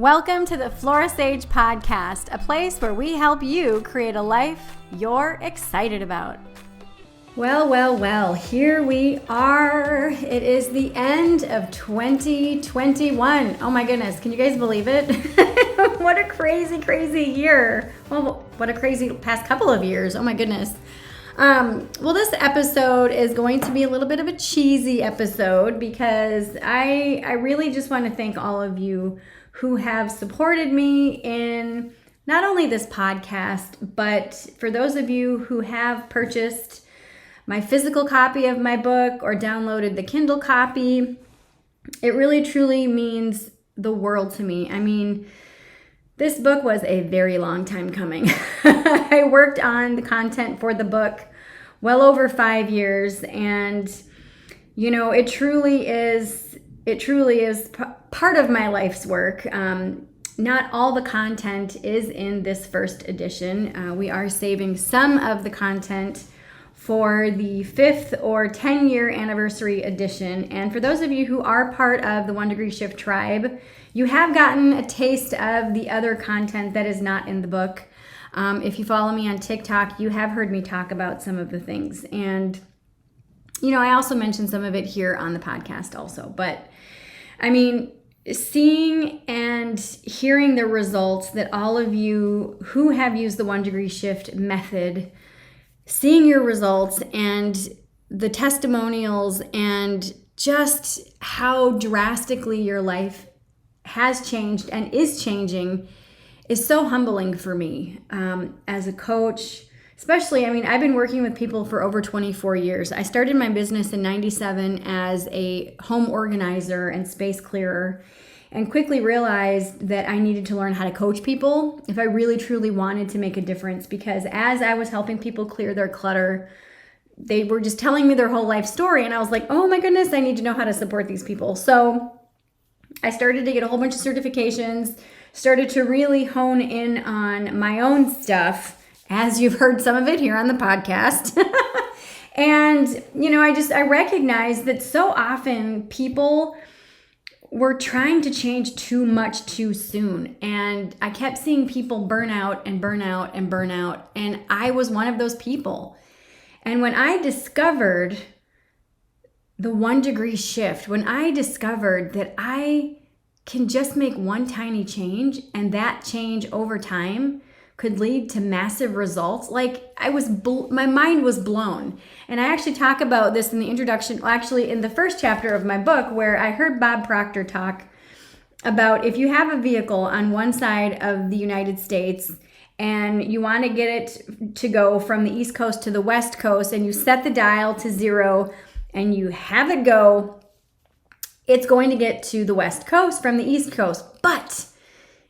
Welcome to the Flora Sage Podcast, a place where we help you create a life you're excited about. Well, here we are. It is the end of 2021. Oh my goodness, can you guys believe it? What a crazy year. Well, what a crazy past couple of years. Oh my goodness. Well, this episode is going to be a little bit of a cheesy episode because I really just want to thank all of you who have supported me in not only this podcast, but for those of you who have purchased my physical copy of my book or downloaded the Kindle copy. It really truly means the world to me. I mean, this book was a very long time coming. I worked on the content for the book well over 5 years, and you know, it truly is part of my life's work. Not all the content is in this first edition. We are saving some of the content for the 5th or 10-year anniversary edition. And for those of you who are part of the 1 Degree Shift tribe, you have gotten a taste of the other content that is not in the book. If you follow me on TikTok, you have heard me talk about some of the things. And, you know, I also mentioned some of it here on the podcast also. But, I mean, seeing and hearing the results that all of you who have used the 1 Degree Shift method, seeing your results and the testimonials and just how drastically your life has changed and is changing is so humbling for me as a coach. Especially, I mean, I've been working with people for over 24 years. I started my business in 97 as a home organizer and space clearer, and quickly realized that I needed to learn how to coach people if I really truly wanted to make a difference. Because as I was helping people clear their clutter, they were just telling me their whole life story, and I was like, oh my goodness, I need to know how to support these people. So I started to get a whole bunch of certifications, started to really hone in on my own stuff, as you've heard some of it here on the podcast. And, you know, I recognized that so often people were trying to change too much too soon. And I kept seeing people burn out. And I was one of those people. And when I discovered the 1 Degree Shift, when I discovered that I can just make one tiny change and that change over time could lead to massive results, like my mind was blown. And I actually talk about this in the introduction, well, actually in the first chapter of my book, where I heard Bob Proctor talk about if you have a vehicle on one side of the United States and you want to get it to go from the East Coast to the West Coast, and you set the dial to 0 and you have it go, it's going to get to the West Coast from the East Coast. But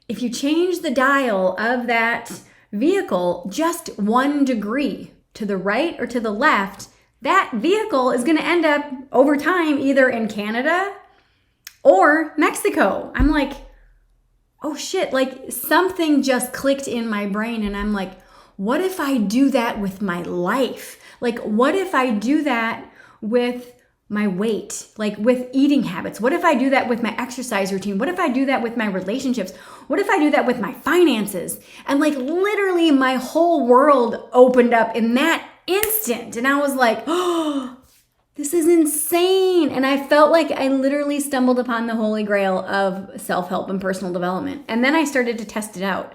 if you change the dial of that vehicle just 1 degree to the right or to the left, that vehicle is going to end up over time either in Canada or Mexico. I'm like, oh shit, like something just clicked in my brain, and I'm like, what if I do that with my life? Like, what if I do that with my weight, like with eating habits? What if I do that with my exercise routine? What if I do that with my relationships? What if I do that with my finances? And like literally my whole world opened up in that instant. And I was like, oh, this is insane. And I felt like I literally stumbled upon the holy grail of self-help and personal development. And then I started to test it out.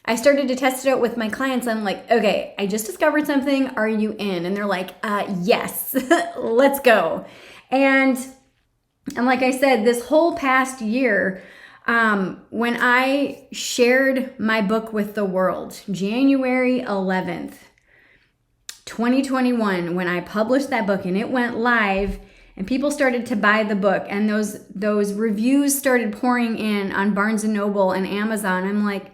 I started to test it out with my clients. I'm like, okay, I just discovered something. Are you in? And they're like, yes, let's go. And like I said, this whole past year, when I shared my book with the world, January 11th, 2021, when I published that book and it went live, and people started to buy the book, and those reviews started pouring in on Barnes & Noble and Amazon. I'm like,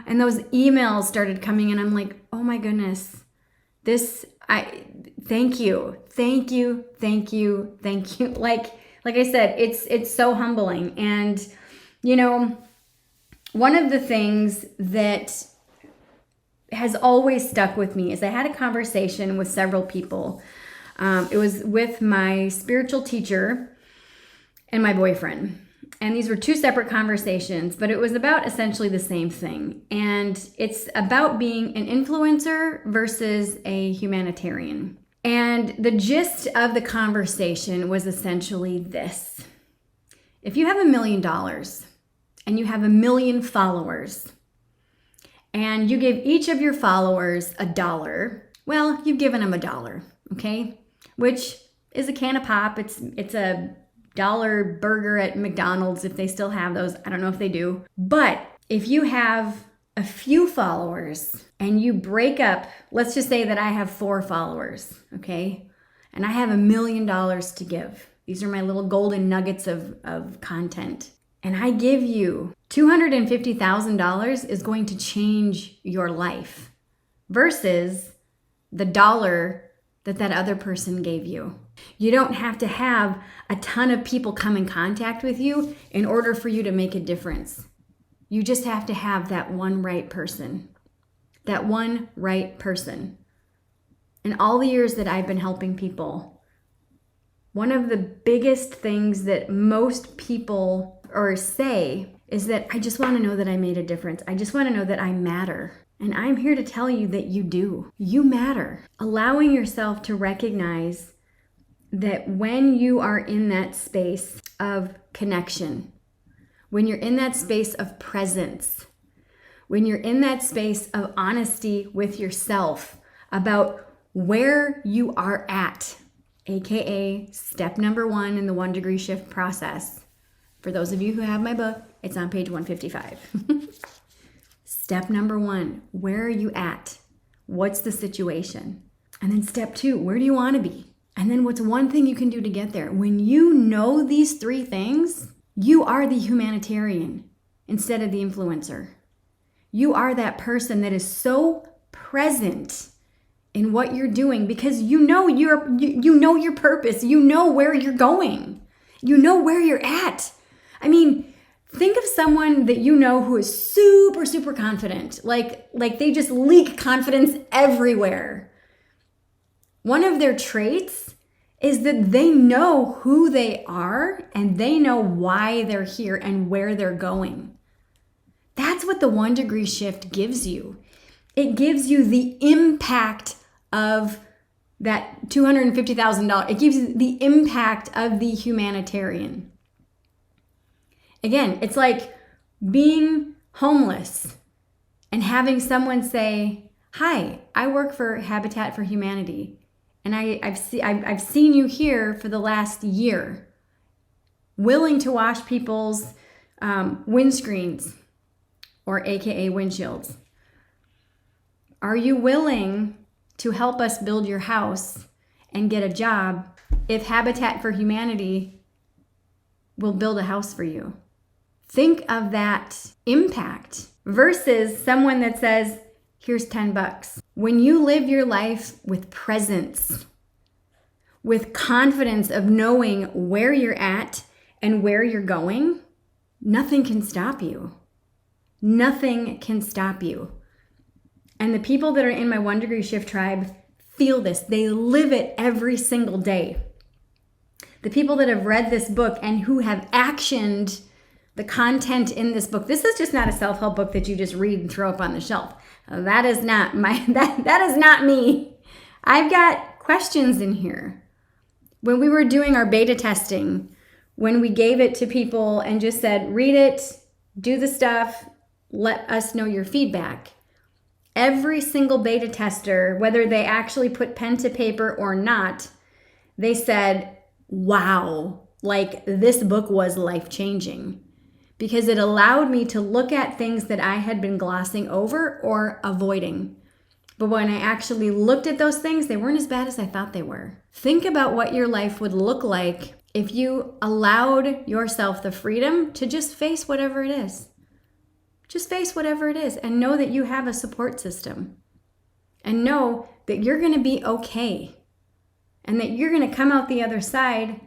and those emails started coming in. I'm like, oh my goodness, thank you. Like I said, it's so humbling. And, you know, one of the things that has always stuck with me is I had a conversation with several people. It was with my spiritual teacher and my boyfriend. And these were two separate conversations, but it was about essentially the same thing. And it's about being an influencer versus a humanitarian. And the gist of the conversation was essentially this. If you have $1 million and you have 1 million followers and you give each of your followers $1, well, you've given them $1, okay? Which is a can of pop. It's a $1 burger at McDonald's if they still have those. I don't know if they do. But if you have a few followers and you break up, let's just say that I have 4 followers, okay? And I have $1 million to give. These are my little golden nuggets of content. And I give you $250,000 is going to change your life versus the $1 that other person gave you. You don't have to have a ton of people come in contact with you in order for you to make a difference. You just have to have that one right person. That one right person. In all the years that I've been helping people, one of the biggest things that most people say is that I just want to know that I made a difference. I just want to know that I matter. And I'm here to tell you that you do. You matter. Allowing yourself to recognize that when you are in that space of connection, when you're in that space of presence, when you're in that space of honesty with yourself about where you are at, aka step number 1 in the 1 degree shift process. For those of you who have my book, it's on page 155. Step number 1, where are you at? What's the situation? And then step 2, where do you want to be? And then what's one thing you can do to get there? When you know these 3 things, you are the humanitarian instead of the influencer. You are that person that is so present in what you're doing because you know your purpose. You know where you're going. You know where you're at. I mean, think of someone that you know who is super, super confident. Like they just leak confidence everywhere. One of their traits is that they know who they are and they know why they're here and where they're going. That's what the 1 degree shift gives you. It gives you the impact of that $250,000. It gives you the impact of the humanitarian. Again, it's like being homeless and having someone say, "Hi, I work for Habitat for Humanity. And I've seen you here for the last year, willing to wash people's windscreens, or AKA windshields. Are you willing to help us build your house and get a job if Habitat for Humanity will build a house for you?" Think of that impact versus someone that says, "Here's $10. When you live your life with presence, with confidence of knowing where you're at and where you're going, nothing can stop you. Nothing can stop you. And the people that are in my 1 degree shift tribe feel this. They live it every single day. The people that have read this book and who have actioned the content in this book. This is just not a self-help book that you just read and throw up on the shelf. That is not that is not me. I've got questions in here. When we were doing our beta testing, when we gave it to people and just said, read it, do the stuff, let us know your feedback. Every single beta tester, whether they actually put pen to paper or not, they said, wow, like this book was life-changing. Because it allowed me to look at things that I had been glossing over or avoiding. But when I actually looked at those things, they weren't as bad as I thought they were. Think about what your life would look like if you allowed yourself the freedom to just face whatever it is. Just face whatever it is and know that you have a support system. And know that you're going to be okay. And that you're going to come out the other side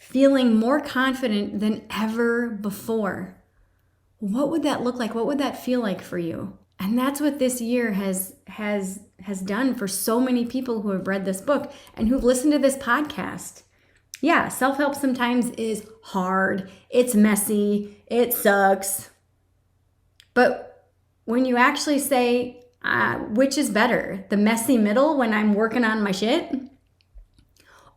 feeling more confident than ever before. What would that look like? What would that feel like for you? And that's what this year has done for so many people who have read this book and who've listened to this podcast. Yeah, self-help sometimes is hard, it's messy, it sucks. But when you actually say, which is better, the messy middle when I'm working on my shit,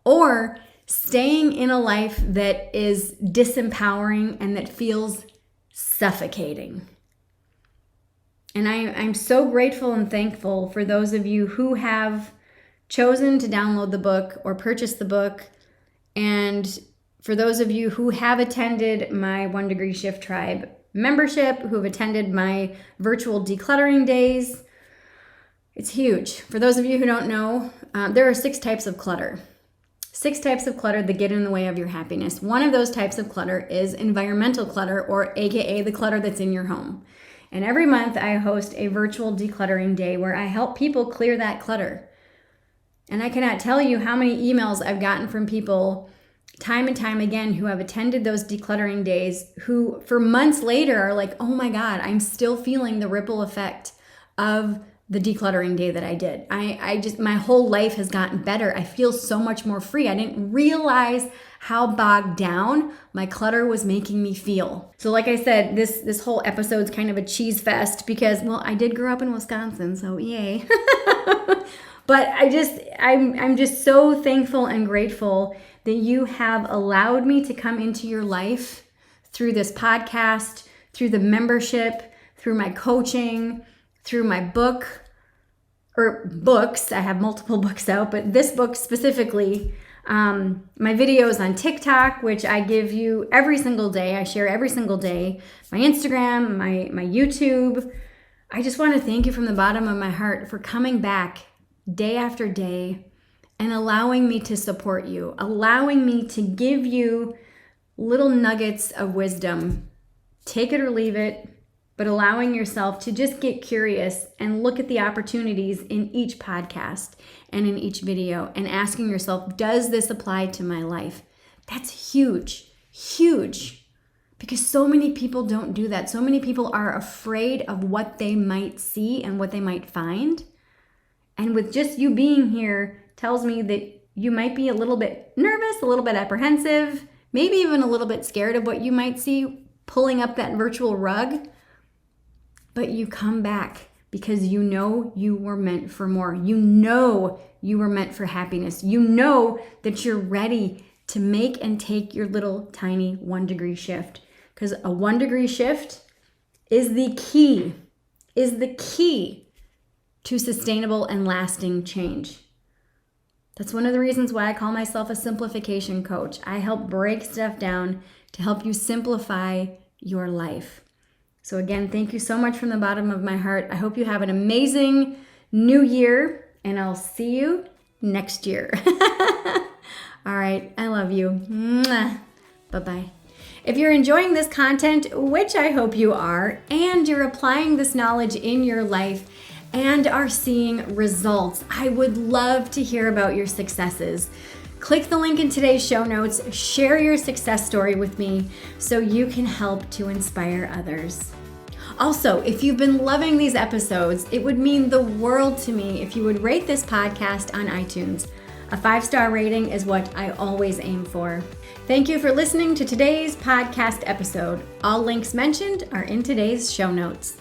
or staying in a life that is disempowering and that feels suffocating? And I'm so grateful and thankful for those of you who have chosen to download the book or purchase the book. And for those of you who have attended my 1 Degree Shift Tribe membership, who have attended my virtual decluttering days, it's huge. For those of you who don't know, there are 6 types of clutter. 6 types of clutter that get in the way of your happiness. One of those types of clutter is environmental clutter, or AKA the clutter that's in your home. And every month I host a virtual decluttering day where I help people clear that clutter. And I cannot tell you how many emails I've gotten from people time and time again who have attended those decluttering days, who for months later are like, oh my God, I'm still feeling the ripple effect of the decluttering day that I did. I just, my whole life has gotten better. I feel so much more free. I didn't realize how bogged down my clutter was making me feel. So like I said, this whole episode's kind of a cheese fest because, well, I did grow up in Wisconsin, so yay. But I'm just so thankful and grateful that you have allowed me to come into your life through this podcast, through the membership, through my coaching, through my book, or books. I have multiple books out, but this book specifically, my videos on TikTok, which I give you every single day. I share every single day. My Instagram, my YouTube. I just want to thank you from the bottom of my heart for coming back day after day and allowing me to support you, allowing me to give you little nuggets of wisdom. Take it or leave it, but allowing yourself to just get curious and look at the opportunities in each podcast and in each video and asking yourself, does this apply to my life? That's huge, huge, because so many people don't do that. So many people are afraid of what they might see and what they might find. And with just you being here tells me that you might be a little bit nervous, a little bit apprehensive, maybe even a little bit scared of what you might see pulling up that virtual rug. But you come back because you know you were meant for more. You know you were meant for happiness. You know that you're ready to make and take your little tiny 1 degree shift. Because a 1 degree shift is the key to sustainable and lasting change. That's one of the reasons why I call myself a simplification coach. I help break stuff down to help you simplify your life. So again, thank you so much from the bottom of my heart. I hope you have an amazing new year, and I'll see you next year. All right, I love you. Mwah. Bye-bye. If you're enjoying this content, which I hope you are, and you're applying this knowledge in your life and are seeing results, I would love to hear about your successes. Click the link in today's show notes, share your success story with me so you can help to inspire others. Also, if you've been loving these episodes, it would mean the world to me if you would rate this podcast on iTunes. A 5-star rating is what I always aim for. Thank you for listening to today's podcast episode. All links mentioned are in today's show notes.